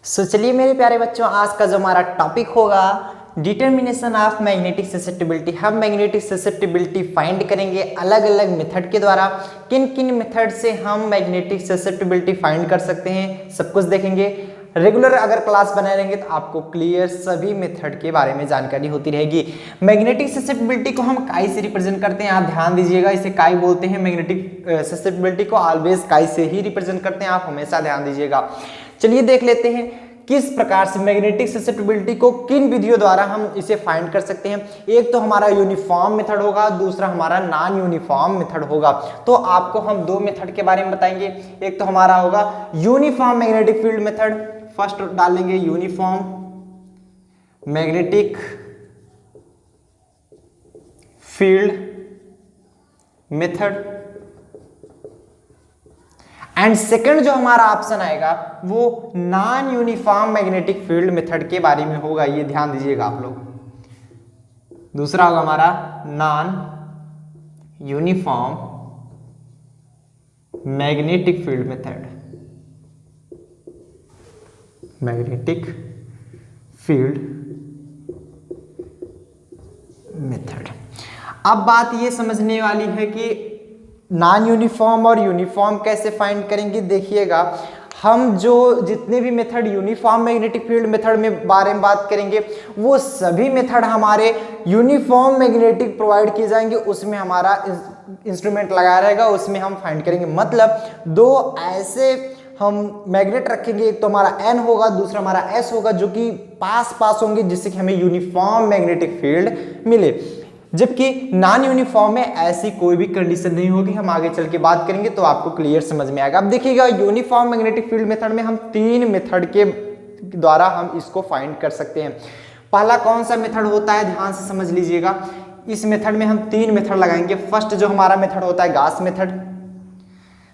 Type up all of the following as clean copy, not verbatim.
चलिए मेरे प्यारे बच्चों, आज का जो हमारा टॉपिक होगा डिटर्मिनेशन ऑफ मैग्नेटिक ससेप्टिबिलिटी। हम मैग्नेटिक ससेप्टिबिलिटी फाइंड करेंगे अलग अलग मेथड के द्वारा। किन किन मेथड से हम मैग्नेटिक ससेप्टिबिलिटी फाइंड कर सकते हैं, सब कुछ देखेंगे। रेगुलर अगर क्लास बनाए रहेंगे तो आपको क्लियर सभी मेथड के बारे में जानकारी होती रहेगी। मैग्नेटिक ससेप्टिबिलिटी को हम काई से रिप्रेजेंट करते हैं, आप ध्यान दीजिएगा, इसे काई बोलते हैं। मैग्नेटिक ससेप्टिबिलिटी को ऑलवेज काई से ही रिप्रेजेंट करते हैं, आप हमेशा ध्यान दीजिएगा। चलिए देख लेते हैं किस प्रकार से मैग्नेटिक ससेप्टिबिलिटी को किन विधियों द्वारा हम इसे फाइंड कर सकते हैं। एक तो हमारा यूनिफॉर्म मेथड होगा, दूसरा हमारा नॉन यूनिफॉर्म मेथड होगा। तो आपको हम दो मेथड के बारे में बताएंगे। एक तो हमारा होगा uniform magnetic field method. First डाल लेंगे uniform magnetic field method, and second जो हमारा ऑप्शन आएगा वो non uniform magnetic field method के बारे में होगा। ये ध्यान दीजिएगा आप लोग। दूसरा होगा हमारा non uniform magnetic field method, magnetic field method. अब बात ये समझने वाली है कि नॉन यूनिफॉर्म और यूनिफॉर्म कैसे फाइंड करेंगे। देखिएगा, हम जो जितने भी method uniform magnetic field method में बारे में बात करेंगे वो सभी मेथड हमारे यूनिफॉर्म मैग्नेटिक प्रोवाइड किए जाएंगे। उसमें हमारा इंस्ट्रूमेंट लगा रहेगा, उसमें हम फाइंड करेंगे। मतलब दो ऐसे हम मैग्नेट रखेंगे, एक तो हमारा N होगा, दूसरा हमारा S होगा, जो कि पास पास होंगे, जिससे कि हमें यूनिफॉर्म मैग्नेटिक फील्ड मिले। जबकि नॉन यूनिफॉर्म में ऐसी कोई भी कंडीशन नहीं होगी। हम आगे चल के बात करेंगे तो आपको क्लियर समझ में आएगा। अब देखिएगा, यूनिफॉर्म मैग्नेटिक फील्ड मेथड में हम तीन मेथड के द्वारा हम इसको फाइंड कर सकते हैं। पहला कौन सा मेथड होता है, ध्यान से समझ लीजिएगा। इस मेथड में हम तीन मेथड लगाएंगे। फर्स्ट जो हमारा मेथड होता है गॉस मेथड।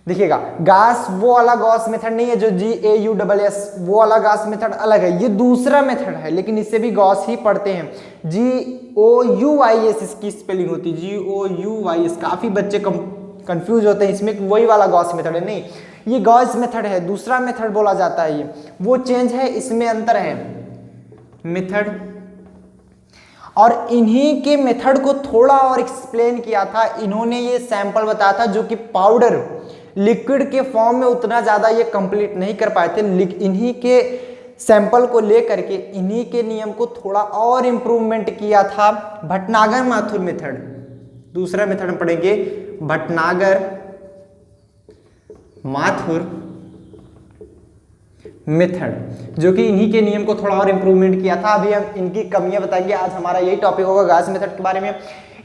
देखिएगा, गॉस वो वाला गॉस मेथड नहीं है जो GAUSS, वो वाला गॉस मेथड अलग है। ये दूसरा मेथड है, लेकिन इसे भी गॉस ही पढ़ते हैं। GOUIS इसकी स्पेलिंग होती है, GOUIS। काफी बच्चे कंफ्यूज होते हैं इसमें, वही वाला गॉस मेथड है। नहीं, ये गॉस मेथड है, दूसरा मेथड बोला जाता है। ये वो चेंज है, इसमें अंतर है मेथड। और इन्हीं के मेथड को थोड़ा और एक्सप्लेन किया था इन्होंने। ये सैंपल बताया था जो कि पाउडर लिक्विड के फॉर्म में उतना ज्यादा ये कंप्लीट नहीं कर पाए थे। इन्हीं के सैंपल को लेकर के इन्हीं के नियम को थोड़ा और इंप्रूवमेंट किया था भटनागर माथुर मेथड। दूसरा मेथड हम पढ़ेंगे भटनागर माथुर मेथड, जो कि इन्हीं के नियम को थोड़ा और इंप्रूवमेंट किया था। अभी हम इनकी कमियां बताएंगे। आज हमारा यही टॉपिक होगा गॉस मेथड के बारे में।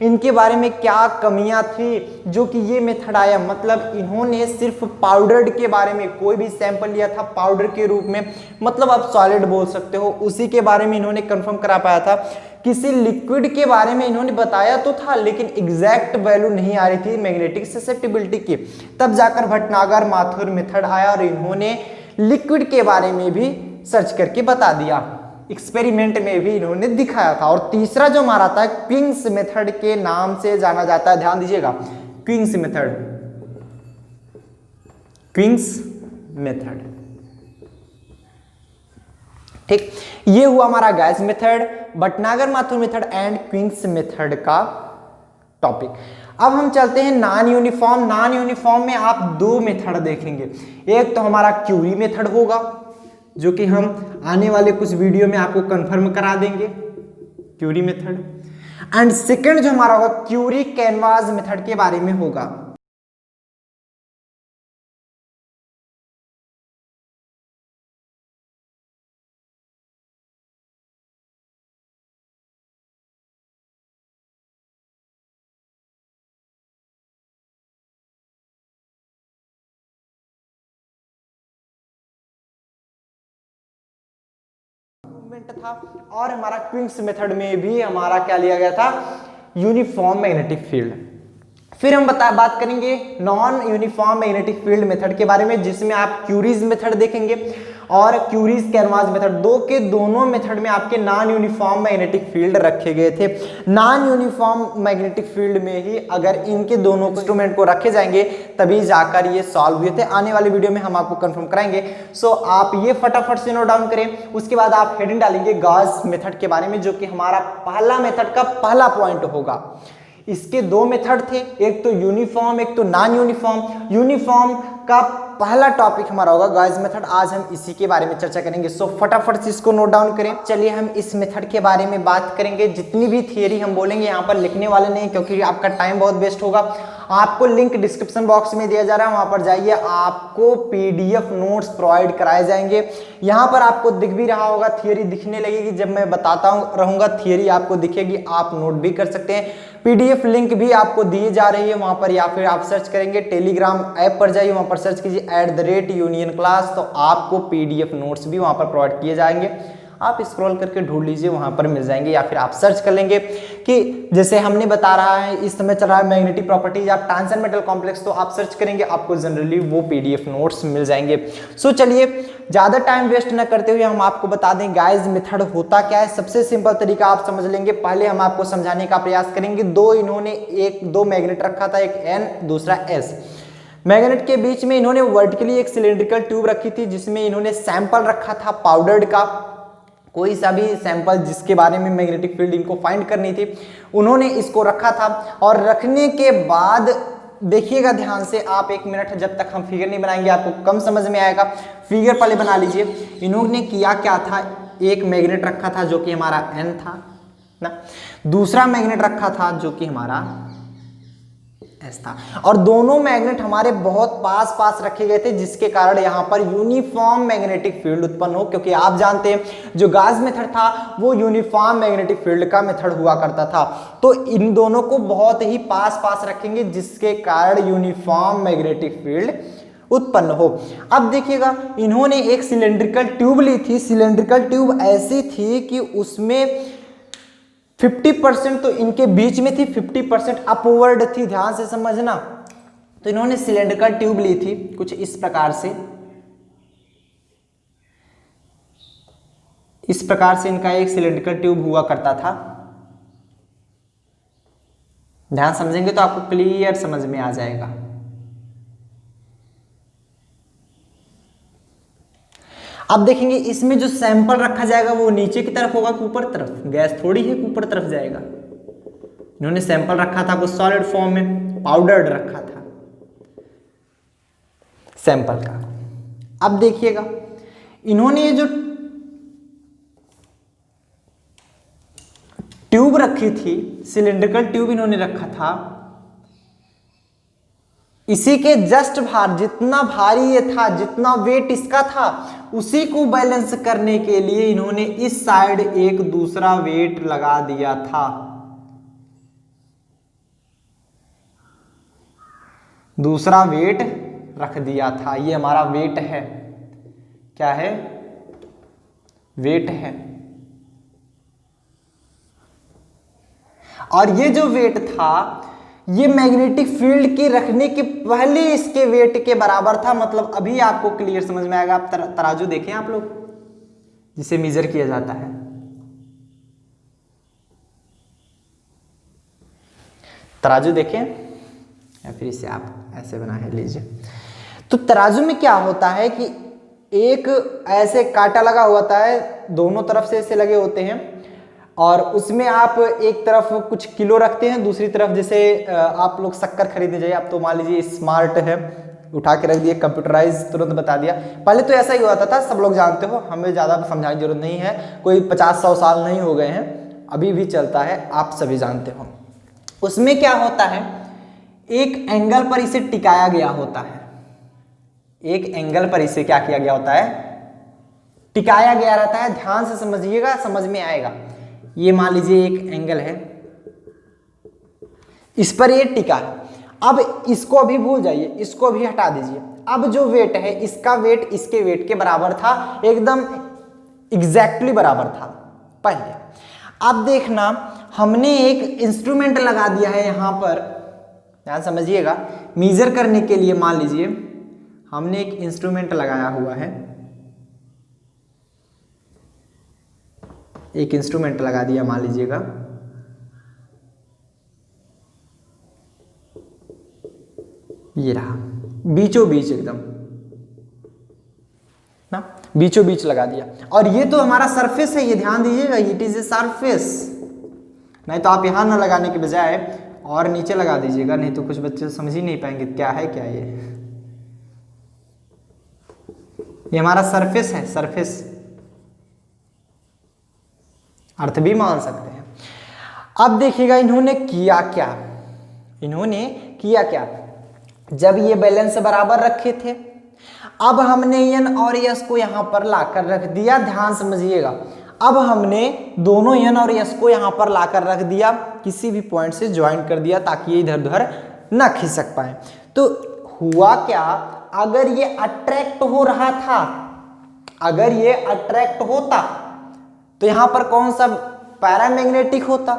इनके बारे में क्या कमियां थी जो कि ये मेथड आया। मतलब इन्होंने सिर्फ पाउडर के बारे में कोई भी सैंपल लिया था पाउडर के रूप में, मतलब आप सॉलिड बोल सकते हो, उसी के बारे में इन्होंने कंफर्म करा पाया था। किसी लिक्विड के बारे में इन्होंने बताया तो था, लेकिन एग्जैक्ट वैल्यू नहीं आ रही थी मैग्नेटिक ससेप्टिबिलिटी की। तब जाकर भटनागर माथुर मेथड आया और इन्होंने लिक्विड के बारे में भी सर्च करके बता दिया, एक्सपेरिमेंट में भी इन्होंने दिखाया था। और तीसरा जो हमारा था क्विंग्स मेथड के नाम से जाना जाता है। ध्यान दीजिएगा, क्विंग्स मेथड, क्विंग्स मेथड। ठीक, ये हुआ हमारा Gauss method, Bhatnagar Mathur method and Quincke's method का टॉपिक। अब हम चलते हैं नॉन यूनिफॉर्म। नॉन यूनिफॉर्म में आप दो मेथड देखेंगे। एक तो हमारा क्यूरी मेथड होगा, जो कि हम आने वाले कुछ वीडियो में आपको कंफर्म करा देंगे, क्यूरी मेथड। एंड सेकंड जो हमारा होगा क्यूरी कैनवास मेथड के बारे में होगा। था। और हमारा क्विंग्स मेथड में भी हमारा क्या लिया गया था, यूनिफॉर्म मैग्नेटिक फील्ड। फिर हम बात करेंगे non uniform magnetic field method के बारे में, जिसमें आप क्यूरीज मेथड देखेंगे और क्यूरीज कैनवास मेथड, दो के दोनों मेथड में आपके नॉन यूनिफॉर्म मैग्नेटिक फील्ड रखे गए थे। नॉन यूनिफॉर्म मैग्नेटिक फील्ड में ही अगर इनके दोनों इंस्ट्रूमेंट को रखे जाएंगे तभी जाकर ये सॉल्व हुए थे। आने वाली वीडियो में हम आपको कंफर्म कराएंगे। सो आप ये फटाफट से नोट डाउन करें। उसके बाद आप हेडिंग डालेंगे गॉस मेथड के बारे में, जो कि हमारा पहला मेथड का पहला पॉइंट होगा। इसके दो मेथड थे, एक तो यूनिफॉर्म एक तो नॉन यूनिफॉर्म। यूनिफॉर्म का पहला टॉपिक हमारा होगा गॉस मेथड। आज हम इसी के बारे में चर्चा करेंगे। सो फटाफट से इसको नोट डाउन करें। चलिए हम इस मेथड के बारे में बात करेंगे। जितनी भी थियरी हम बोलेंगे यहाँ पर लिखने वाले नहीं, क्योंकि आपका टाइम बहुत वेस्ट होगा। आपको लिंक डिस्क्रिप्शन बॉक्स में दिया जा रहा है, वहां पर जाइए, आपको पीडीएफ नोट्स प्रोवाइड कराए जाएंगे। यहाँ पर आपको दिख भी रहा होगा, थियरी दिखने लगेगी जब मैं बताता रहूंगा, थियरी आपको दिखेगी, आप नोट भी कर सकते हैं। पीडीएफ लिंक भी आपको दी जा रही है वहां पर, या फिर आप सर्च करेंगे टेलीग्राम ऐप पर जाइए, वहां पर सर्च कीजिए @union class, तो आपको पीडीएफ नोट्स भी वहां पर प्रोवाइड किए जाएंगे। आप स्क्रॉल करके ढूंढ लीजिए, वहां पर मिल जाएंगे, या फिर आप सर्च कर लेंगे कि जैसे हमने बता रहा है इस समय चल रहा है magnetic properties of ट्रांसन metal complex, तो आप सर्च करेंगे, आपको जनरली वो पीडीएफ नोट्स मिल जाएंगे। सो चलिए ज्यादा टाइम वेस्ट न करते हुए हम आपको बता दें गाइस मेथड होता क्या है। सबसे सिंपल तरीका आप समझ लेंगे। पहले हम आपको समझाने का प्रयास करेंगे। इन्होंने दो मैग्नेट रखा था, एक N दूसरा S। मैग्नेट के बीच में इन्होंने वर्टिकली एक सिलेंड्रिकल ट्यूब रखी थी, जिसमें इन्होंने सैंपल रखा था पाउडर्ड का, कोई सा भी सैंपल जिसके बारे में मैग्नेटिक फील्ड इनको फाइंड करनी थी, उन्होंने इसको रखा था। और रखने के बाद देखिएगा ध्यान से, आप 1 मिनट, जब तक हम फिगर नहीं बनाएंगे आपको कम समझ में आएगा। फिगर पहले बना लीजिए। इन्होंने किया क्या था, एक मैग्नेट रखा था जो कि हमारा N था ना, दूसरा मैग्नेट रखा था जो कि हमारा S था, और दोनों मैग्नेट हमारे बहुत पास पास रखे गए थे, जिसके कारण यहाँ पर यूनिफॉर्म मैग्नेटिक फील्ड उत्पन्न हो। क्योंकि आप जानते हैं जो गॉस मेथड था वो यूनिफॉर्म मैग्नेटिक फील्ड का मेथड हुआ करता था, तो इन दोनों को बहुत ही पास पास रखेंगे, जिसके कारण यूनिफॉर्म मैग्नेटिक फील्ड उत्पन्न हो। अब देखिएगा, इन्होंने एक सिलेंड्रिकल ट्यूब ली थी। सिलेंड्रिकल ट्यूब ऐसी थी कि उसमें 50% तो इनके बीच में थी, 50% अपवर्ड थी, ध्यान से समझना। तो इन्होंने सिलेंड्रिकल ट्यूब ली थी कुछ इस प्रकार से, इस प्रकार से इनका एक सिलेंड्रिकल ट्यूब हुआ करता था। ध्यान समझेंगे तो आपको क्लियर समझ में आ जाएगा। अब देखेंगे इसमें जो सैंपल रखा जाएगा वो नीचे की तरफ होगा कि ऊपर तरफ, गैस थोड़ी है ऊपर तरफ जाएगा। इन्होंने सैंपल रखा था कुछ सॉलिड फॉर्म में, पाउडर्ड रखा था सैंपल का। अब देखिएगा, इन्होंने ये जो ट्यूब रखी थी, सिलेंड्रिकल ट्यूब इन्होंने रखा था, इसी के जस्ट भार, जितना भारी ये था, जितना वेट इसका था, उसी को बैलेंस करने के लिए इन्होंने इस साइड एक दूसरा वेट लगा दिया था। दूसरा वेट रख दिया था। ये हमारा वेट है, क्या है, वेट है। और ये जो वेट था ये मैग्नेटिक फील्ड के रखने के पहले इसके वेट के बराबर था। मतलब अभी आपको क्लियर समझ में आएगा। आप तराजू देखें आप लोग, जिसे मेजर किया जाता है, तराजू देखें, या फिर इसे आप ऐसे बना लीजिए। तो तराजू में क्या होता है कि एक ऐसे कांटा लगा होता है, दोनों तरफ से ऐसे लगे होते हैं, और उसमें आप एक तरफ कुछ किलो रखते हैं, दूसरी तरफ जैसे आप लोग शक्कर खरीदने जाइए, आप तो मान लीजिए स्मार्ट है, उठा के रख दिए, कंप्यूटराइज तुरंत बता दिया। पहले तो ऐसा ही होता था, सब लोग जानते हो, हमें ज़्यादा समझाने की जरूरत नहीं है, कोई 50-100 साल नहीं हो गए हैं, अभी भी चलता है, आप सभी जानते हो। उसमें क्या होता है, एक एंगल पर इसे टिकाया गया होता है, एक एंगल पर इसे क्या किया गया होता है, टिकाया गया रहता है। ध्यान से समझिएगा, समझ में आएगा। ये मान लीजिए एक एंगल है, इस पर ये टिका है। अब इसको अभी भूल जाइए, इसको अभी हटा दीजिए। अब जो वेट है, इसका वेट इसके वेट के बराबर था, एकदम एग्जैक्टली बराबर था पहले। अब देखना, हमने एक इंस्ट्रूमेंट लगा दिया है यहां पर, ध्यान समझिएगा, मेजर करने के लिए। मान लीजिए हमने एक इंस्ट्रूमेंट लगाया हुआ है, एक इंस्ट्रूमेंट लगा दिया मान लीजिएगा, ये रहा बीचों बीच एकदम ना, बीचों बीच लगा दिया। और ये तो हमारा सरफेस है, ये ध्यान दीजिएगा, इट इज ए सरफेस। नहीं तो आप यहां ना लगाने के बजाय और नीचे लगा दीजिएगा, नहीं तो कुछ बच्चे समझ ही नहीं पाएंगे क्या है क्या ये हमारा सरफेस है, सरफेस अर्थ भी मान सकते हैं। अब देखिएगा इन्होंने किया क्या, इन्होंने किया क्या, जब ये बैलेंस बराबर रखे थे, अब हमने एन और एस को यहां पर लाकर रख दिया। ध्यान समझिएगा, अब हमने दोनों एन और एस को यहां पर लाकर रख दिया, किसी भी पॉइंट से ज्वाइन कर दिया ताकि ये इधर उधर ना खिसक पाए। तो हुआ क्या, अगर ये अट्रैक्ट हो रहा था, अगर ये अट्रैक्ट होता तो यहां पर कौन सा पैरामैग्नेटिक होता,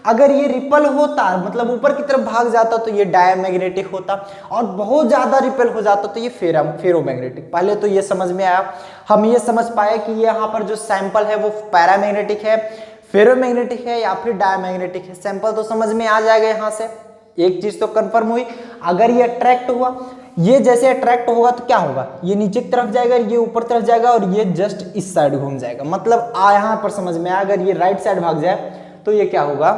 अगर ये रिपल होता मतलब ऊपर की तरफ भाग जाता तो ये डायमैग्नेटिक होता, और बहुत ज्यादा रिपल हो जाता तो ये फेरोमैग्नेटिक। पहले तो ये समझ में आया, हम ये समझ पाए कि यहाँ पर जो सैंपल है वो पैरामैग्नेटिक है, फेरोमैग्नेटिक है या फिर डायमैग्नेटिक है। सैंपल तो समझ में आ जाएगा, यहाँ से एक चीज तो कंफर्म हुई। अगर ये अट्रैक्ट हुआ, ये जैसे अट्रैक्ट होगा तो क्या होगा, ये नीचे की तरफ जाएगा, ये ऊपर तरफ जाएगा और ये जस्ट इस साइड घूम जाएगा। मतलब यहां पर समझ में आया, अगर ये राइट साइड भाग जाए तो ये क्या होगा,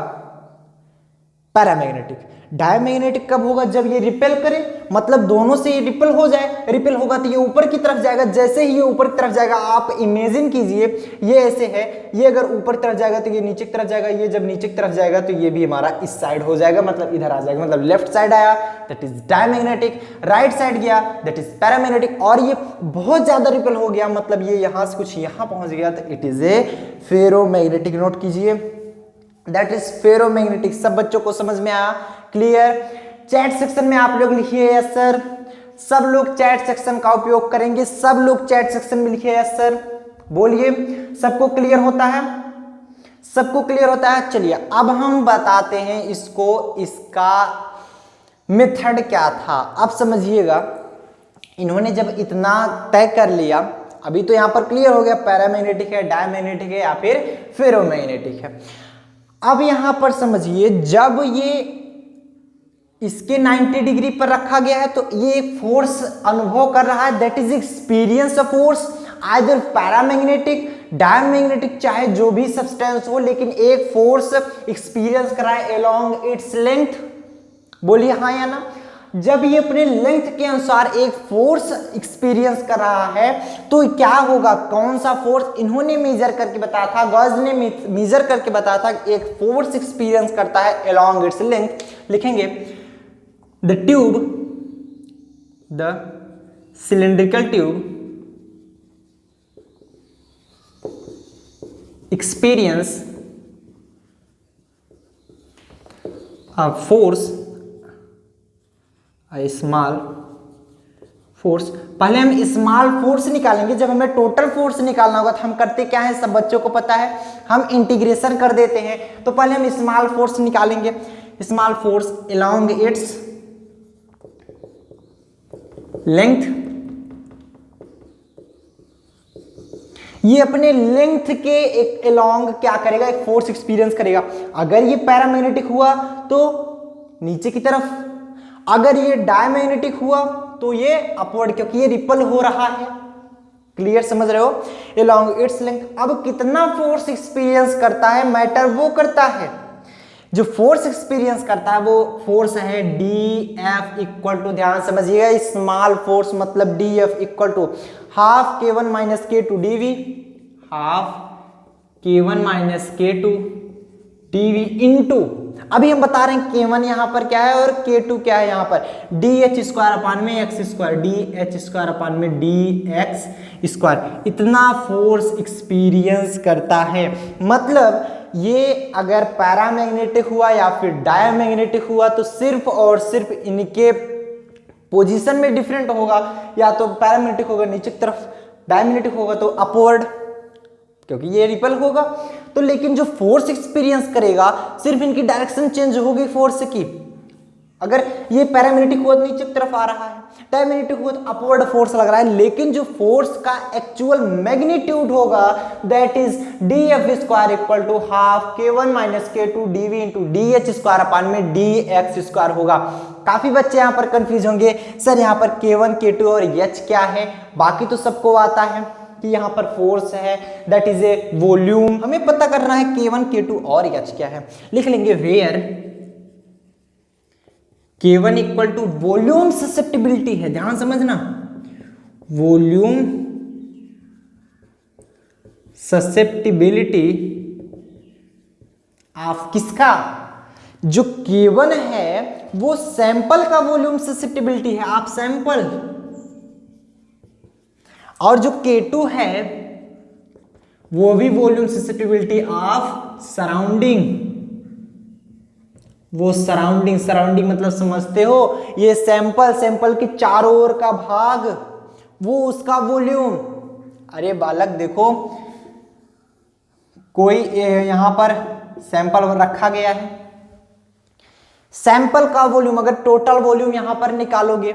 पैरामैग्नेटिक। डायमैग्नेटिक कब होगा, जब ये रिपेल करे, मतलब दोनों से ये रिपेल हो जाए, रिपेल होगा तो ये ऊपर की तरफ जाएगा। जैसे ही ये ऊपर की तरफ जाएगा, आप इमेजिन कीजिए ये ऐसे है, ये अगर ऊपर की तरफ जाएगा तो ये नीचे की तरफ जाएगा, ये जब नीचे की तरफ जाएगा तो ये भी हमारा इस साइड हो जाएगा, मतलब इधर आ जाएगा। मतलब लेफ्ट साइड आया that is diamagnetic, right side गया दैट इज पैरामैग्नेटिक, और ये बहुत ज्यादा रिपेल हो गया, मतलब ये यहां से कुछ यहां पहुंच गया तो it is a ferromagnetic. Note कीजिए दैट इज फेरोमैग्नेटिक। सब बच्चों को समझ में आया, क्लियर। चैट सेक्शन में आप लोग लिखिए यस सर, सब लोग चैट सेक्शन का उपयोग करेंगे, सब लोग चैट सेक्शन में लिखिए यस सर, बोलिए सबको क्लियर होता है, सबको क्लियर होता है। चलिए अब हम बताते हैं इसको, इसका मेथड क्या था। अब समझिएगा, इन्होंने जब इतना तय कर लिया, अभी तो यहां पर क्लियर हो गया पैरामैग्नेटिक है, डायमैग्नेटिक है या फिर फेरोमैग्नेटिक है। अब यहां पर समझिए, जब ये इसके 90 डिग्री पर रखा गया है तो ये फोर्स अनुभव कर रहा है, that is experience of force either paramagnetic diamagnetic, चाहे जो भी सब्सटेंस हो, लेकिन एक फोर्स एक्सपीरियंस कर रहा है अलोंग इट्स लेंथ। बोलिए हाँ या ना। जब ये अपने लेंथ के अनुसार एक फोर्स एक्सपीरियंस कर रहा है तो क्या होगा, कौन सा फोर्स इन्होंने मेजर करके बताया था, गॉस ने मेजर करके बताया था, एक फोर्स एक्सपीरियंस करता है अलोंग इट्स लेंथ। लिखेंगे the tube, the cylindrical tube experience a force, a small force। पहले हम स्मॉल फोर्स निकालेंगे, जब हमें टोटल फोर्स निकालना होगा तो हम करते क्या है, सब बच्चों को पता है, हम इंटीग्रेशन कर देते हैं। तो पहले हम स्मॉल फोर्स निकालेंगे, small force along its length, ये अपने लेंथ के एक अलोंग क्या करेगा, एक फोर्स एक्सपीरियंस करेगा। अगर ये पैरामैग्नेटिक हुआ तो नीचे की तरफ, अगर ये डायमैग्नेटिक हुआ तो ये अपवर्ड, क्योंकि ये रिपल हो रहा है। क्लियर, समझ रहे हो, अलोंग इट्स लेंथ। अब कितना फोर्स एक्सपीरियंस करता है, मैटर वो करता है, जो फोर्स एक्सपीरियंस करता है वो फोर्स है डी एफ इक्वल टू, ध्यान समझिएगा, स्मॉल फोर्स मतलब D F equal to half K one minus K two D V, half K one minus K two D V into, अभी हम बता रहे हैं के वन यहाँ पर क्या है और के टू क्या है, यहाँ पर डी एच स्क्वायर अपान में x square, D h square upon में डी एक्स स्क्वायर, इतना फोर्स एक्सपीरियंस करता है। मतलब ये अगर पैरामैग्नेटिक हुआ या फिर डायमैग्नेटिक हुआ तो सिर्फ और सिर्फ इनके पोजीशन में डिफरेंट होगा, या तो पैरामैग्नेटिक होगा नीचे की तरफ, डायमैग्नेटिक होगा तो अपवर्ड, क्योंकि ये रिपल होगा। तो लेकिन जो फोर्स एक्सपीरियंस करेगा, सिर्फ इनकी डायरेक्शन चेंज होगी फोर्स की, अगर ये पैरामैग्नेटिक फोर्स नीचे की तरफ आ रहा है, डायमैग्नेटिक फोर्स अपवर्ड फोर्स लग रहा है, लेकिन जो फोर्स का एक्चुअल मैग्नीट्यूड होगा that is dF square equal to half k1 minus k2 dV into dH square upon में dx स्क्वायर होगा। काफी बच्चे यहाँ पर कंफ्यूज होंगे, सर यहाँ पर k1 k2 और h क्या है। बाकी तो सबको आता है कि यहाँ पर फोर्स है दैट इज ए वॉल्यूम, हमें पता करना है k1 k2 और h क्या है। लिख लेंगे where K1 equal to volume susceptibility है, ध्यान समझना, वॉल्यूम ससेप्टिबिलिटी ऑफ किसका, जो K1 है वो सैंपल का वॉल्यूम ससेप्टिबिलिटी है, आप सैंपल, और जो K2 है वो भी वॉल्यूम ससेप्टिबिलिटी ऑफ सराउंडिंग, वो सराउंडिंग मतलब समझते हो, ये सैंपल के चारों ओर का भाग वो उसका वॉल्यूम। अरे बालक देखो, कोई यहां पर सैंपल रखा गया है, सैंपल का वॉल्यूम अगर टोटल वॉल्यूम यहां पर निकालोगे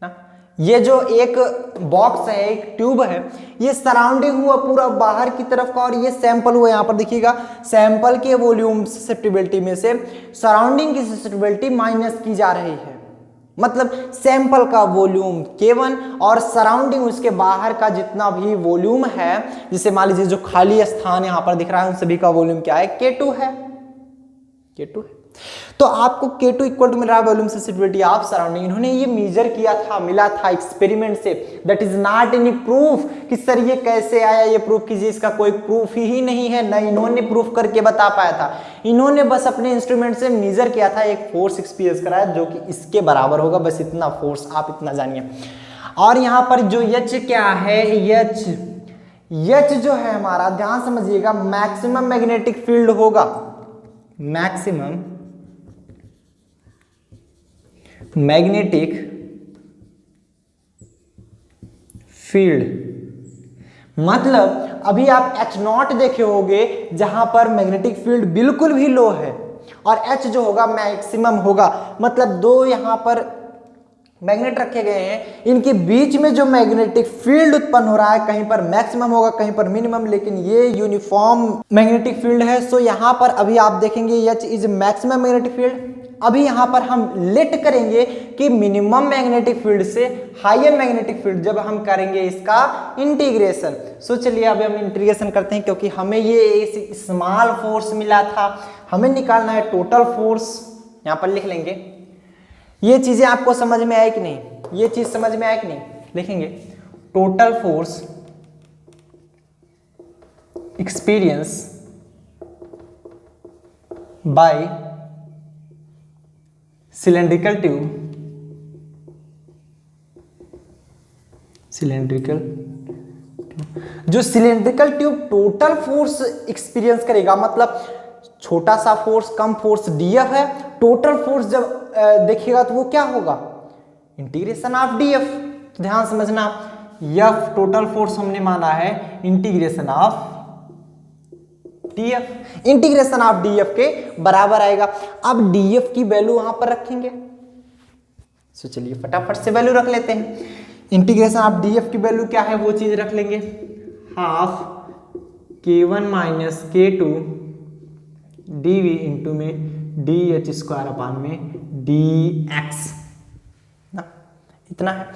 ना, ये जो एक बॉक्स है, एक ट्यूब है, ये सराउंडिंग हुआ पूरा बाहर की तरफ का, और ये सैंपल हुआ, यहां पर देखिएगा सैंपल के वॉल्यूम ससेप्टिबिलिटी में से सराउंडिंग की ससेप्टिबिलिटी माइनस की जा रही है, मतलब सैंपल का वॉल्यूम K1 और सराउंडिंग उसके बाहर का जितना भी वॉल्यूम है, जिसे मान लीजिए जो खाली स्थान यहां पर दिख रहा है उन सभी का वॉल्यूम क्या है, K2 है, K2 है। तो आपको K2 इक्वल टू मिल रहा है वॉल्यूम ससेप्टिबिलिटी ऑफ सराउंडिंग। इन्होंने ये मेजर किया था, मिला था एक्सपेरिमेंट से, that is not any proof कि सर ये कैसे आया, ये प्रूफ कीजिए, इसका कोई प्रूफ ही नहीं है, न इन्होंने प्रूफ करके बता पाया था, इन्होंने बस अपने इंस्ट्रूमेंट से मेजर किया था, एक फोर्स एक्सपीरियंस कराया जो कि इसके बराबर होगा, बस इतना फोर्स आप इतना जानिए। और यहाँ पर जो H क्या है, H जो है हमारा, ध्यान समझिएगा, मैक्सिमम मैग्नेटिक फील्ड होगा, मैक्सिमम मैग्नेटिक फील्ड, मतलब अभी आप H0 देखे होंगे जहां पर मैग्नेटिक फील्ड बिल्कुल भी लो है, और H जो होगा मैक्सिमम होगा, मतलब दो यहां पर मैग्नेट रखे गए हैं, इनके बीच में जो मैग्नेटिक फील्ड उत्पन्न हो रहा है कहीं पर मैक्सिमम होगा कहीं पर मिनिमम, लेकिन ये यूनिफॉर्म मैग्नेटिक फील्ड है। सो यहाँ पर अभी आप देखेंगे H is maximum magnetic field. अभी यहाँ पर हम लेट करेंगे कि मिनिमम मैग्नेटिक फील्ड से हायर मैग्नेटिक फील्ड, जब हम करेंगे इसका इंटीग्रेशन। सो चलिए अभी हम इंटीग्रेशन करते हैं, क्योंकि हमें ये स्मॉल फोर्स मिला था, हमें निकालना है टोटल फोर्स। यहाँ पर लिख लेंगे, ये चीजें आपको समझ में आए कि नहीं, ये चीज समझ में आए कि नहीं, लिखेंगे total force experience by cylindrical tube, जो cylindrical tube total force experience करेगा, मतलब छोटा सा फोर्स कम फोर्स dF है, टोटल फोर्स जब देखिएगा तो वो क्या होगा, इंटीग्रेशन ऑफ dF। तो ध्यान समझना, F टोटल फोर्स हमने माना है integration of dF, integration of dF के बराबर आएगा। अब dF की वैल्यू वहां पर रखेंगे, तो चलिए फटाफट से वैल्यू रख लेते हैं। इंटीग्रेशन ऑफ dF की वैल्यू क्या है वो चीज रख लेंगे, half k1 minus k2 dV into में dH स्क्वायर अपान में dx ना, इतना है।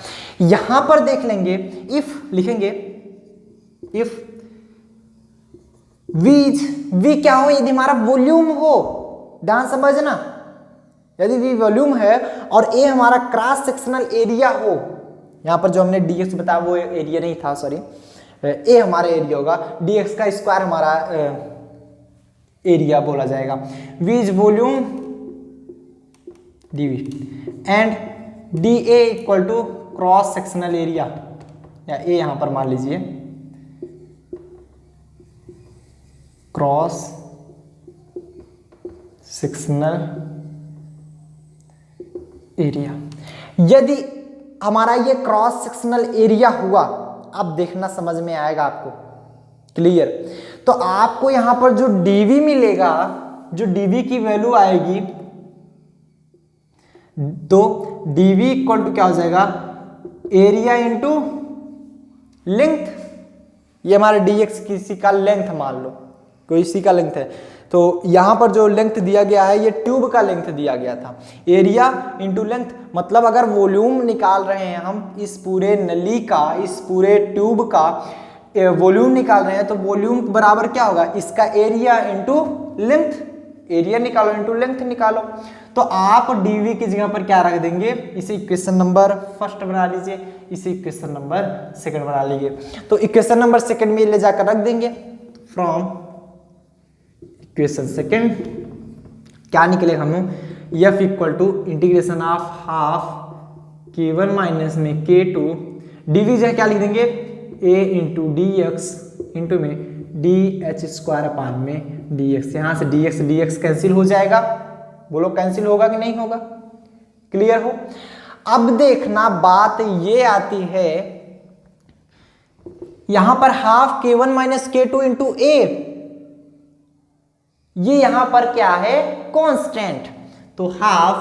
यहां पर देख लेंगे, इफ लिखेंगे, इफ V क्या हो, यदि हमारा वॉल्यूम हो, ध्यान समझना, यदि V वॉल्यूम है और A हमारा क्रॉस सेक्शनल एरिया हो, यहां पर जो हमने dx बताया वो एरिया नहीं था, सॉरी, A हमारा एरिया होगा, dx का स्क्वायर हमारा एरिया बोला जाएगा। V is volume dV and dA equal to cross sectional area, या A यहां पर मान लीजिए क्रॉस सेक्शनल एरिया। यदि हमारा ये क्रॉस सेक्शनल एरिया हुआ, अब देखना समझ में आएगा आपको, क्लियर। तो आपको यहां पर जो dV मिलेगा, जो dV की वैल्यू आएगी तो dv इक्वल टू क्या हो जाएगा, एरिया इंटू लेंथ। ये हमारा dx किसी का लेंथ मान लो, कोई इसी का लेंथ है, तो यहां पर जो लेंथ दिया गया है ये ट्यूब का लेंथ दिया गया था, एरिया इंटू लेंथ। मतलब अगर वॉल्यूम निकाल रहे हैं हम इस पूरे नली का, इस पूरे ट्यूब का वॉल्यूम निकाल रहे हैं, तो वॉल्यूम बराबर क्या होगा, इसका एरिया इंटू लेंथ। एरिया निकालो इंटू लेंथ निकालो, तो आप dv की जगह पर क्या रख देंगे, इसे इक्वेशन नंबर फर्स्ट बना लीजिए, इसे इक्वेशन नंबर सेकंड बना लीजिए। तो इक्वेशन नंबर सेकंड में ले जाकर रख देंगे, फ्रॉम इक्वेशन सेकंड क्या निकलेगा हमें, f equal to integration of half k1 minus में k2, dv जो क्या लिख देंगे, a into d x into में डी एच स्क्वायर अपान में dx। यहां से dx कैंसिल हो जाएगा, बोलो कैंसिल होगा कि नहीं होगा, क्लियर हो। अब देखना बात ये आती है, यहां पर half k1 minus k2 into ए, ये यहां पर क्या है, कांस्टेंट। तो हाफ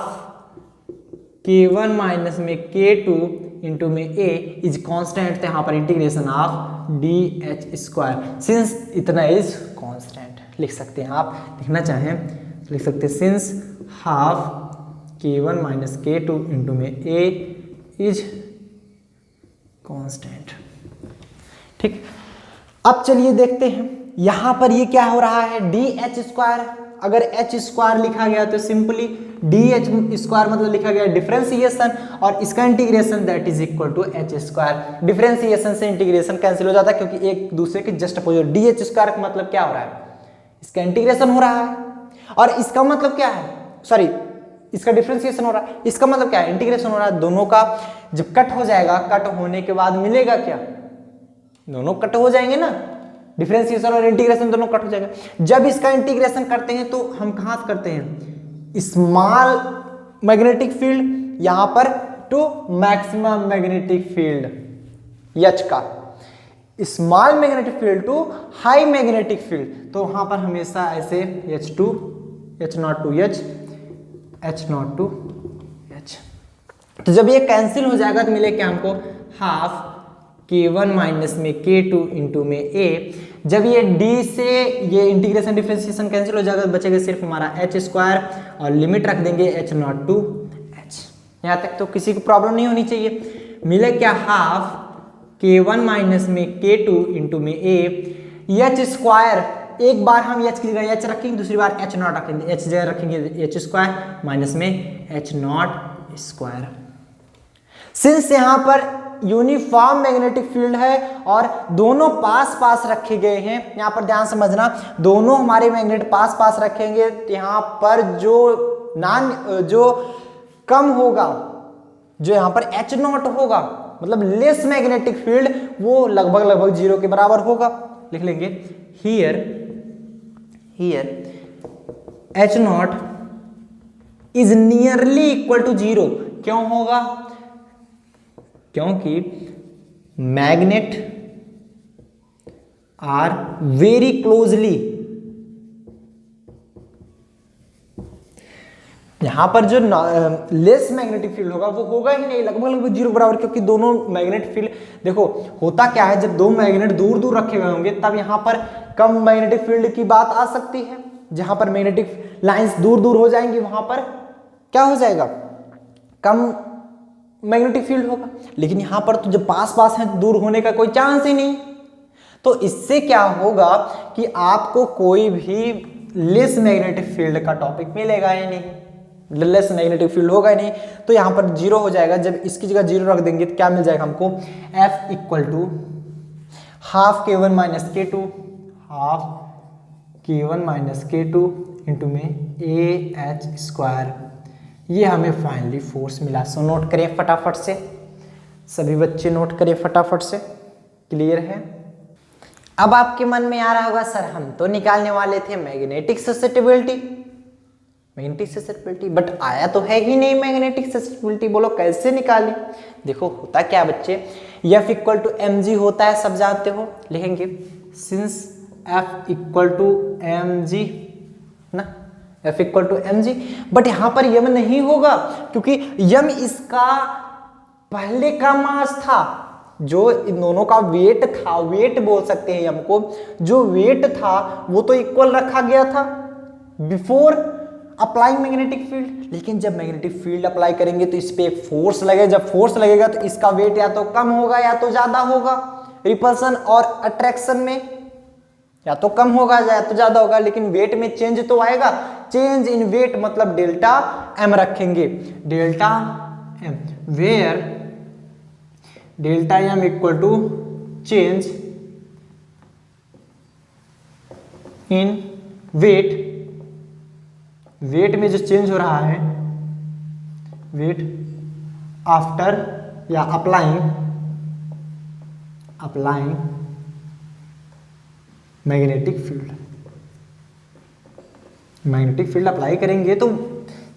k1 माइनस में k2 इंटू में a इज कांस्टेंट, तो यहां पर integration of D h square, since इतना इज कांस्टेंट लिख सकते हैं आप, लिखना चाहें तो लिख सकते हैं, since half k1 minus k2 into में a इज कांस्टेंट। ठीक, अब चलिए देखते हैं यहां पर ये क्या हो रहा है, डी एच स्क्वायर। अगर एच स्क्वायर लिखा गया तो सिंपली डी एच स्क्वायर मतलब लिखा गया डिफरेंशिएशन, और इसका integration that is equal to h square. Differentiation से इंटीग्रेशन कैंसिल हो जाता है क्योंकि एक दूसरे के just opposite. D h square का मतलब क्या हो रहा है, इसका इंटीग्रेशन हो रहा है, और इसका मतलब क्या है, सॉरी इसका डिफरेंशिएशन हो रहा है, इसका मतलब क्या है, इंटीग्रेशन हो रहा है। दोनों का जब कट हो जाएगा, कट होने के बाद मिलेगा क्या, दोनों कट हो जाएंगे ना, डिफरेंशिएशन और इंटीग्रेशन दोनों कट हो जाएगा। जब इसका इंटीग्रेशन करते हैं तो हम कहां से करते हैं, स्मॉल मैग्नेटिक फील्ड यहां पर to maximum magnetic field H का, small magnetic field to high magnetic field, तो वहां पर हमेशा ऐसे H2 H0 to H H0 to H। तो जब ये कैंसिल हो जाएगा तो मिले क्या हमको, हाफ k1 माइनस में k2 इंटू में a। जब ये d से ये इंटीग्रेशन डिफरेंशिएशन कैंसिल हो जाएगा तो बचेगा सिर्फ हमारा h स्क्वायर, और लिमिट रख देंगे H0 टू h। यहाँ तक तो किसी को प्रॉब्लम नहीं होनी चाहिए। मिले क्या, हाफ k1 माइनस में k2 इंटू में a, h स्क्वायर, एक बार हम h की जगह h रखेंगे, दूसरी बार H0 रखेंगे, h जगह रखेंगे h स्क्वायर माइनस में H0 स्क्वायर। सिंस यहाँ पर यूनिफॉर्म मैग्नेटिक फील्ड है और दोनों पास पास रखे गए हैं, यहाँ पर ध्यान समझना, दोनों हमारे मैग्नेट पास पास रखेंगे, यहाँ पर जो कम होगा, जो यहाँ पर H0 होगा मतलब लेस मैग्नेटिक फील्ड, वो लगभग जीरो के बराबर होगा। लिख लेंगे here H0 is nearly equal to zero. क्यों होगा, क्योंकि मैग्नेट आर वेरी क्लोजली, यहां पर जो लेस मैग्नेटिक फील्ड होगा वो होगा ही नहीं, लगभग जीरो बराबर, क्योंकि दोनों मैग्नेटिक फील्ड, देखो होता क्या है, जब दो मैग्नेट दूर दूर रखे हुए होंगे तब यहां पर कम मैग्नेटिक फील्ड की बात आ सकती है। जहां पर मैग्नेटिक लाइंस दूर दूर हो जाएंगी वहां पर क्या हो जाएगा, कम मैग्नेटिक फील्ड होगा। लेकिन यहां पर तो जब पास पास है, दूर होने का कोई चांस ही नहीं। तो इससे क्या होगा कि आपको कोई भी लेस मैग्नेटिक फील्ड का टॉपिक मिलेगा ही नहीं, लेस मैग्नेटिक फील्ड होगा ही नहीं, तो यहां पर जीरो हो जाएगा। जब इसकी जगह जीरो रख देंगे तो क्या मिल जाएगा हमको, F equal to half k1 minus k2, half k1 minus k2 into में AH स्क्वायर। ये हमें फाइनली फोर्स मिला। सो नोट करें फटाफट से, सभी बच्चे नोट करें फटाफट से, क्लियर है। अब आपके मन में आ रहा होगा सर हम तो निकालने वाले थे मैग्नेटिक ससेप्टिबिलिटी, बट आया तो है ही नहीं मैग्नेटिक ससेप्टिबिलिटी, बोलो कैसे निकाली। देखो होता क्या बच्चे, F इक्वल टू mg होता है, सब जानते हो, लिखेंगे since F equal to mg ना, F equal to m g. But यहाँ पर यम नहीं होगा क्योंकि यम इसका पहले का मास था, जो इन दोनों का वेट था, वेट बोल सकते हैं यम को, जो वेट था वो तो इक्वल रखा गया था बिफोर अप्लाइंग मैग्नेटिक फील्ड। लेकिन जब मैग्नेटिक फील्ड अप्लाई करेंगे तो इस पे एक फोर्स लगेगा, जब फोर्स लगेगा तो इसका वेट या तो कम होगा या तो ज्यादा होगा। रिपल्सन और अट्रैक्शन में या तो कम होगा या तो ज्यादा होगा, लेकिन वेट में चेंज तो आएगा। चेंज इन वेट मतलब डेल्टा एम रखेंगे, delta m, where delta m equal to change in weight, weight में जो चेंज हो रहा है, वेट आफ्टर या applying magnetic field. Magnetic field apply करेंगे तो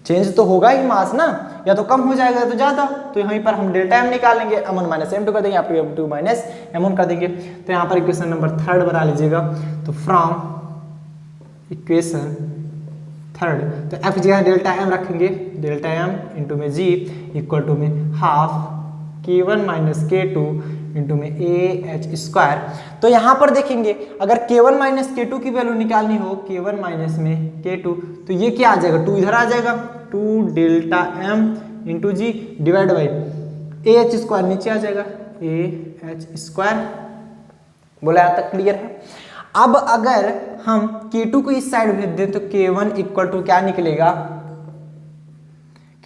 चेंज तो होगा ही मास ना, या तो कम हो जाएगा तो ज्यादा। तो यहीं पर हम डेल्टा एम निकालेंगे, m1 माइनस m2 कर देंगे, आप m2 माइनस m1 कर देंगे। तो यहाँ पर इक्वेशन नंबर 3 बना लीजिएगा। तो फ्रॉम इक्वेशन 3, तो f की जगह डेल्टा m रखेंगे, डेल्टा m इंटू में g इक्वल टू में half k1 minus k2 into में AH स्क्वायर। तो यहाँ पर देखेंगे अगर k1 माइनस k2 की वैल्यू निकालनी हो, k1 माइनस में k2, तो ये क्या आ जाएगा, 2 इधर आ जाएगा, 2 delta m into g divide by AH square नीचे आ जाएगा, AH स्क्वायर। बोला यहाँ तक क्लियर है। अब अगर हम k2 को इस साइड भेज दें तो k1 इक्वल टू क्या निकलेगा,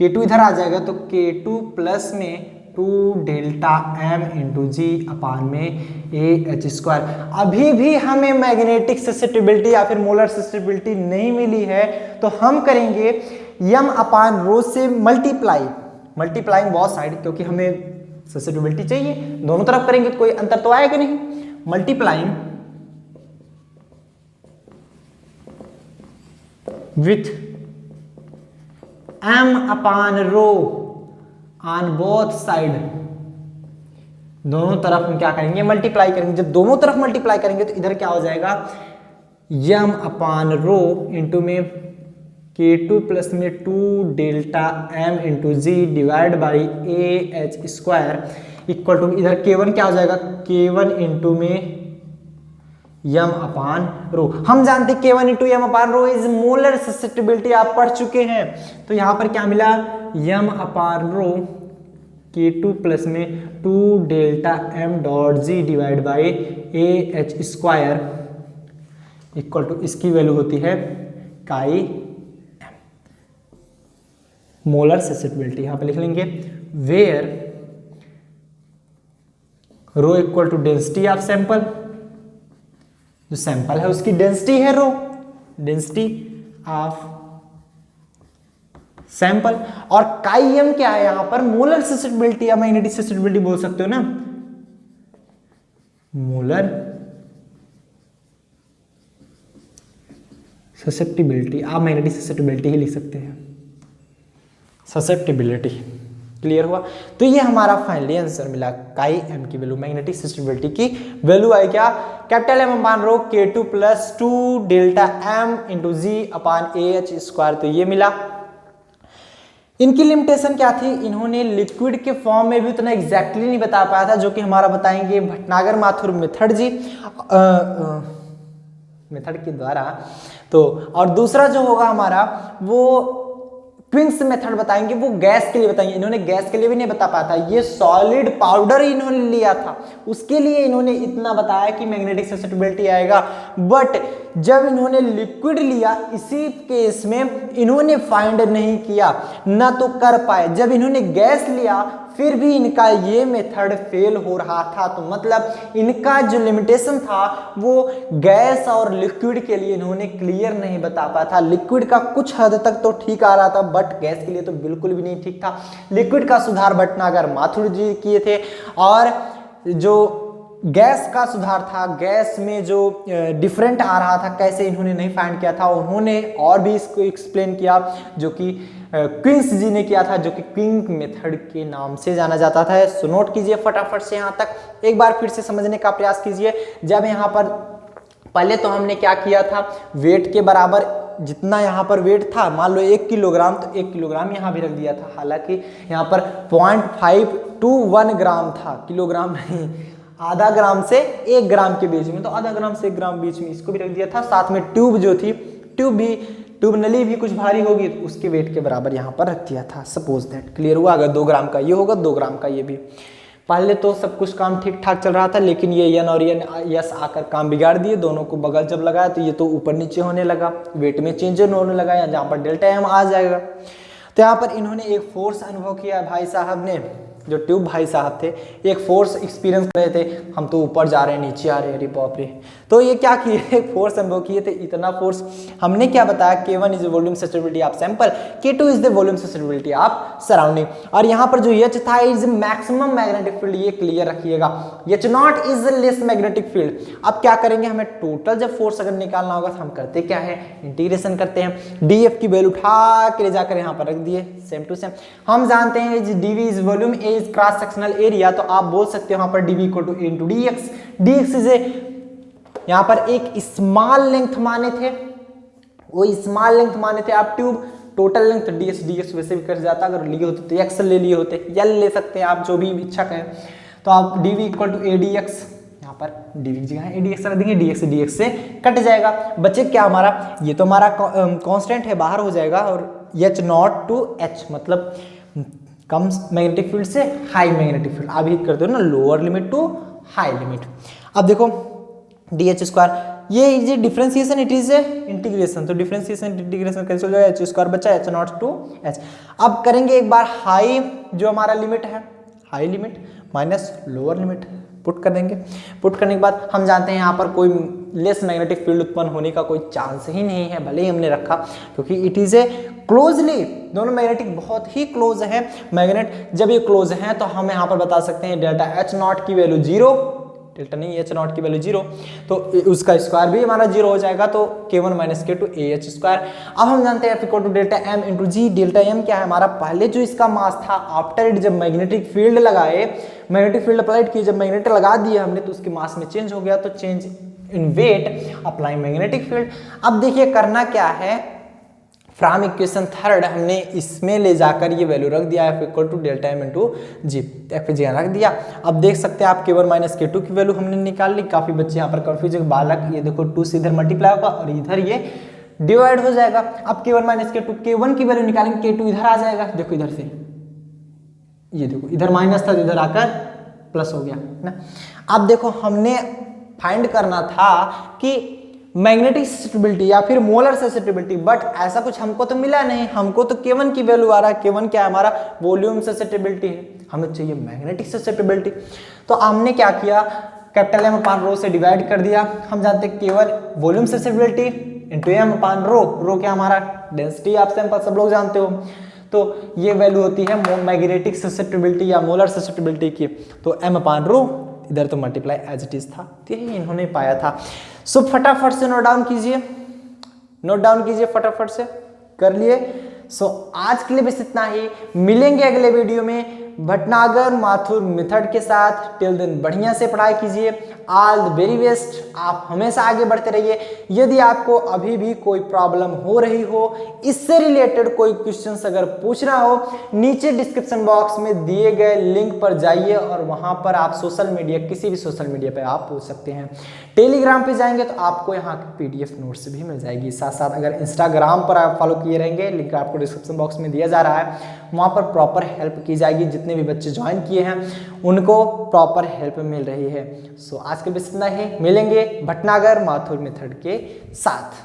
k2 इधर आ जाएगा तो k2 प्लस में 2 डेल्टा m इंटू जी अपान में AH स्क्वायर। अभी भी हमें मैग्नेटिक ससेप्टिबिलिटी या फिर मोलर ससेप्टिबिलिटी नहीं मिली है, तो हम करेंगे m अपान रो से मल्टीप्लाइंग बोथ साइड, क्योंकि हमें ससेप्टिबिलिटी चाहिए, दोनों तरफ करेंगे तो कोई अंतर तो आएगा नहीं। Multiplying with m upon rho on both side, दोनों तरफ हम क्या करेंगे, मल्टीप्लाई करेंगे। जब दोनों तरफ मल्टीप्लाई करेंगे तो इधर क्या हो जाएगा, m अपान रो इंटू में k2 प्लस में 2 delta m into g divide by AH square equal to, इधर k1 क्या हो जाएगा, k1 इंटू में m अपान रो। हम जानते k1 into m upon rho is molar susceptibility, आप पढ़ चुके हैं। तो यहां पर क्या मिला, m upon rho k2 plus में 2 delta m dot g divide by AH square equal to, इसकी वैल्यू होती है काई m, मोलर ससेप्टिबिलिटी। यहां पर लिख लेंगे where rho equal to density of sample, जो सैंपल है उसकी डेंसिटी है रो, डेंसिटी ऑफ सैंपल। और काई एम क्या है, यहां पर मोलर ससेप्टिबिलिटी या मैग्नेटिक ससेप्टिबिलिटी बोल सकते हो ना, मोलर ससेप्टिबिलिटी, आप मैग्नेटिक ससेप्टिबिलिटी ही लिख सकते हैं, ससेप्टिबिलिटी। क्लियर हुआ। तो ये हमारा फाइनली आंसर मिला, काई एम की वैल्यू, मैग्नेटिक ससेप्टिबिलिटी की वैल्यू आई क्या, capital M upon rho k2 plus 2 delta m into G upon AH square. तो ये मिला। इनकी लिमिटेशन क्या थी, इन्होंने लिक्विड के फॉर्म में भी उतना एग्जैक्टली नहीं बता पाया था, जो कि हमारा बताएंगे भटनागर माथुर मेथड जी मेथड के द्वारा। तो और दूसरा जो होगा हमारा वो ट्विंस मेथड बताएंगे, वो गैस के लिए बताएंगे। इन्होंने गैस के लिए भी नहीं बता पाया था, ये सॉलिड पाउडर इन्होंने लिया था, उसके लिए इन्होंने इतना बताया कि मैग्नेटिक ससेप्टिबिलिटी आएगा। बट जब इन्होंने लिक्विड लिया, इसी केस में इन्होंने फाइंड नहीं किया, ना तो कर पाए। जब इन्होंने गैस लिया फिर भी इनका ये मेथड फेल हो रहा था। तो मतलब इनका जो लिमिटेशन था वो गैस और लिक्विड के लिए इन्होंने क्लियर नहीं बता पाया था। लिक्विड का कुछ हद तक तो ठीक आ रहा था, बट गैस के लिए तो बिल्कुल भी नहीं ठीक था। लिक्विड का सुधार भटनागर माथुर जी किए थे, और जो गैस का सुधार था, गैस में जो डिफरेंट आ रहा था कैसे, इन्होंने नहीं फाइंड किया था। उन्होंने और भी इसको एक्सप्लेन किया, जो कि क्विंस जी ने किया था, जो कि क्विंक मेथड के नाम से जाना जाता था। सो नोट कीजिए फटाफट से, यहाँ तक एक बार फिर से समझने का प्रयास कीजिए। जब यहाँ पर पहले तो हमने क्या किया था, वेट के बराबर जितना यहाँ पर वेट था, मान लो 1 किलोग्राम, तो 1 किलोग्राम यहाँ भी रख दिया था। हालांकि यहाँ पर 0.5 to 1 ग्राम था, किलोग्राम नहीं, आधा ग्राम से 1 ग्राम के बीच में, तो आधा ग्राम से 1 ग्राम बीच में इसको भी रख दिया था। साथ में ट्यूब जो थी, ट्यूब नली भी कुछ भारी होगी तो उसके वेट के बराबर यहाँ पर रख दिया था। सपोज दैट, क्लियर हुआ? अगर 2 ग्राम का ये होगा, 2 ग्राम का ये भी। पहले तो सब कुछ काम ठीक ठाक चल रहा था, लेकिन ये एन और एस आकर काम बिगाड़ दिए। दोनों को बगल जब लगाया तो ये तो ऊपर नीचे होने लगा, वेट में चेंज होने लगा, या जहाँ पर डेल्टा एम आ जाएगा। तो यहाँ पर इन्होंने एक फोर्स अनुभव किया भाई साहब ने, जो ट्यूब भाई साहब थे, एक फोर्स एक्सपीरियंस कर रहे थे, हम तो ऊपर जा रहे हैं, नीचे आ रहे हैं, अरे बाप रे। तो ये क्या किए, एक फोर्स अनुभव किए थे। इतना फोर्स हमने क्या बताया, K1 is the volume susceptibility of sample, K2 is the volume susceptibility of surrounding. और यहाँ पर जो H था इज मैक्सिमम मैग्नेटिक फील्ड, ये क्लियर रखिएगा। H0 is less magnetic field. अब क्या करेंगे, हमें टोटल जब फोर्स अगर निकालना होगा तो हम करते क्या है, इंटीग्रेशन करते हैं। DF की वैल्यू उठा के ले जाकर यहाँ पर रख दिए, सेम टू सेम। हम जानते हैं DV is volume, A is cross sectional area, तो आप बोल सकते हो यहाँ पर DV equal to A into DX। DX is यहाँ पर एक स्मॉल लेंथ माने थे, वो स्मॉल लेंथ माने थे आप ट्यूब। टोटल लेंथ DX वैसे भी कर जाता, अगर लिए होते तो X ले लिए होते, L ले सकते हैं आप, जो भी इच्छा करें। तो आप DV इक्वल टू ADX, यहाँ पर DV की जगह ADX रख देंगे, DX से कट जाएगा। बचे क्या हमारा, ये तो हमारा कांस्टेंट है, बाहर हो जाएगा। और H0 टू H मतलब कम मैग्नेटिक फील्ड से हाई मैग्नेटिक फील्ड, आप ही करते हो ना, lower limit to high limit. अब देखो DH स्क्वायर, ये is differentiation, it is integration, तो डिफरेंशिएशन इंटीग्रेशन कैंसिल हो जाएगा, H स्क्वायर बचा H0 टू H। अब करेंगे एक बार हाई, जो हमारा लिमिट है, high limit minus lower limit put कर देंगे। पुट करने के बाद हम जानते हैं यहाँ पर कोई लेस मैग्नेटिक फील्ड उत्पन्न होने का कोई चांस ही नहीं है, भले ही हमने रखा, क्योंकि इट इज ए क्लोजली, दोनों मैग्नेटिक बहुत ही क्लोज है। मैग्नेट जब ये क्लोज हैं तो हम यहाँ पर बता सकते हैं डेल्टा H0 की वैल्यू 0, डेल्टा नहीं H0 की वैल्यू 0, तो उसका स्क्वायर भी हमारा 0 हो जाएगा, तो K1 minus K2 AH square. अब हम जानते हैं F equal to delta M into g. Delta M क्या है हमारा, पहले जो इसका मास था, आफ्टर इट जब मैग्नेटिक फील्ड लगाए, मैग्नेटिक फील्ड अप्लाइड किए, जब मैग्नेट लगा दिया हमने तो उसके मास में चेंज हो गया, तो change in weight apply magnetic field. अब देखिए करना क्या है, फ्रॉम इक्वेशन थर्ड हमने इसमें ले जाकर ये वैल्यू रख दिया, F equal to delta M into g, F g रख दिया। अब देख सकते हैं आप K1 माइनस K2 की वैल्यू हमने निकाल ली। काफी बच्चे यहाँ पर कंफ्यूज है, बालक, ये देखो 2 से इधर मल्टीप्लाई होगा और इधर ये डिवाइड हो जाएगा। अब K1 माइनस K2, K1 की वैल्यू निकालेंगे, K2 इधर आ जाएगा, देखो इधर से, ये देखो इधर माइनस था, इधर आकर प्लस हो गया ना। अब देखो हमने फाइंड करना था कि मैग्नेटिक ससेप्टिबिलिटी या फिर मोलर ससेप्टिबिलिटी, बट ऐसा कुछ हमको तो मिला नहीं। हमको तो K1 की वैल्यू आ रहा है, K1 क्या है हमारा, वॉल्यूम ससेप्टिबिलिटी है, हमें चाहिए मैग्नेटिक ससेप्टिबिलिटी। तो हमने क्या किया, कैपिटल M अपान रो से डिवाइड कर दिया। हम जानते हैं केवल volume susceptibility into M upon रो, रो क्या हमारा डेंसिटी ऑफ सैंपल, सब लोग जानते हो। तो ये वैल्यू होती है मैग्नेटिक ससेप्टिबिलिटी या मोलर ससेप्टिबिलिटी की, तो M अपान रो, इधर तो मल्टीप्लाई एज इट इज था, तो यही इन्होंने पाया था। सो फटाफट से नोट डाउन कीजिए, नोट डाउन कीजिए, फटाफट से कर लिए। सो आज के लिए बस इतना ही, मिलेंगे अगले वीडियो में भटनागर माथुर मेथड के साथ। टिल दिन बढ़िया से पढ़ाई कीजिए, ऑल द वेरी बेस्ट। आप हमेशा आगे बढ़ते रहिए। यदि आपको अभी भी कोई प्रॉब्लम हो रही हो, इससे रिलेटेड कोई क्वेश्चंस अगर पूछना हो, नीचे डिस्क्रिप्शन बॉक्स में दिए गए लिंक पर जाइए और वहां पर आप सोशल मीडिया, किसी भी सोशल मीडिया पे आप पूछ सकते हैं। टेलीग्राम पे जाएंगे तो आपको यहाँ की PDF नोट्स भी मिल जाएगी। साथ साथ अगर इंस्टाग्राम पर आप फॉलो किए रहेंगे, लिंक आपको डिस्क्रिप्शन बॉक्स में दिया जा रहा है, वहाँ पर प्रॉपर हेल्प की जाएगी। जितने भी बच्चे ज्वाइन किए हैं उनको प्रॉपर हेल्प मिल रही है। सो आज के लिए इतना ही, मिलेंगे भटनागर माथुर मेथड के साथ।